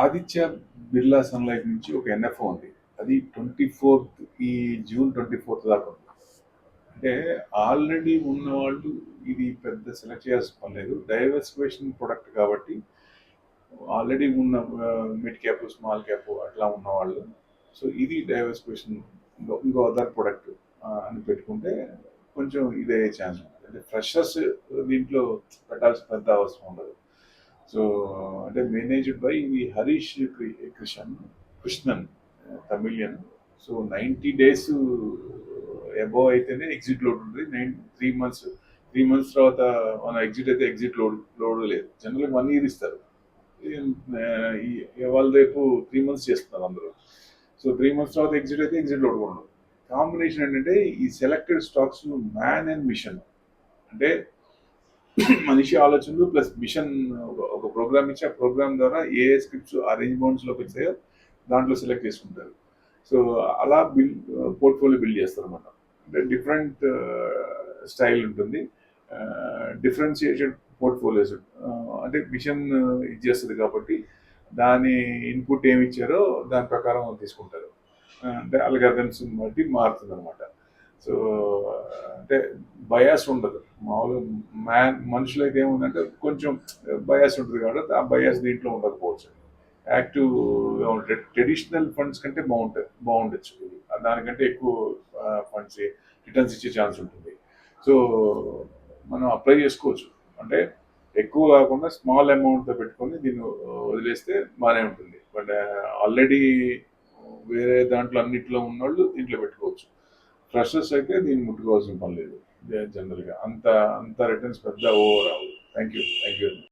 Aditya Birla sunlight నుంచి ఒక NFO ఉంది. అది 24థ్ ఈ జూన్ 24థ్ దాకా ఉంది. అంటే ఆల్రెడీ ఉన్నవాళ్ళు ఇది పెద్ద సెలెక్ట్ చేయాల్సిన పని లేదు. డైవర్సిఫికేషన్ ప్రొడక్ట్ కాబట్టి ఆల్రెడీ ఉన్న మిడ్ క్యాప్, స్మాల్ క్యాప్ అట్లా ఉన్నవాళ్ళు. సో ఇది డైవర్సిఫికేషన్ ఇంకో అదర్ ప్రొడక్ట్ అని పెట్టుకుంటే కొంచెం ఇదే ఛాన్స్ ఉంటుంది. అంటే ఫ్రెషర్స్ దీంట్లో పెట్టాల్సిన పెద్ద అవసరం ఉండదు. సో అంటే మేనేజ్డ్ బై ఇది Harish Krishnan Tamilian. So 90 days above అయితేనే ఎగ్జిట్ లోడ్ ఉంటుంది. 3 months తర్వాత మన ఎగ్జిట్ అయితే ఎగ్జిట్ లోడ్ లేదు. జనరల్గా 1 year ఇస్తారు. వాళ్ళ రేపు 3 months చేస్తున్నారు అందరూ. సో 3 months తర్వాత ఎగ్జిట్ అయితే ఎగ్జిట్ లోడ్ కూడా ఉండదు. కాంబినేషన్ ఏంటంటే ఈ selected stocks man and machine, అంటే మనిషి ఆలోచనలు ప్లస్ మిషన్, ఒక ప్రోగ్రామ్ ఇచ్చి ఆ ప్రోగ్రామ్ ద్వారా ఏ స్క్రిప్ట్స్ ఆ రేంజ్ బౌండ్స్లోకి వచ్చాయో దాంట్లో సెలెక్ట్ చేసుకుంటారు. సో అలా పోర్ట్ఫోలియో బిల్డ్ చేస్తారు అన్నమాట. అంటే డిఫరెంట్ స్టైల్ ఉంటుంది, డిఫరెన్షియేటెడ్ పోర్ట్ఫోలియోస్. అంటే మిషన్ ఇది చేస్తుంది కాబట్టి దాని ఇన్పుట్ ఏమి ఇచ్చారో దాని ప్రకారం తీసుకుంటారు. అంటే అల్గారిథమ్స్ బట్టి మారుతుంది అనమాట. సో అంటే బయాస్ ఉండదు. మామూలుగా మనుషులైతే ఏముందంటే కొంచెం బయాస్ ఉంటుంది కాబట్టి ఆ బయాస్ దీంట్లో ఉండకపోవచ్చు. యాక్టివ్ ట్రెడిషనల్ ఫండ్స్ కంటే బాగుండొచ్చు ఇది. దానికంటే ఎక్కువ ఫండ్స్ రిటర్న్స్ ఇచ్చే ఛాన్స్ ఉంటుంది. సో మనం అప్లై చేసుకోవచ్చు. అంటే ఎక్కువ కాకుండా స్మాల్ అమౌంట్తో పెట్టుకొని దీన్ని వదిలేస్తే బాగానే ఉంటుంది. బట్ ఆల్రెడీ వేరే దాంట్లో అన్నిట్లో ఉన్నవాళ్ళు దీంట్లో పెట్టుకోవచ్చు. ఫ్రెషర్స్ అయితే దీన్ని ముట్టుకోవాల్సిన పని లేదు. జనరల్గా అంత రిటర్న్స్ పెద్ద ఓవర్ రావు. Thank you.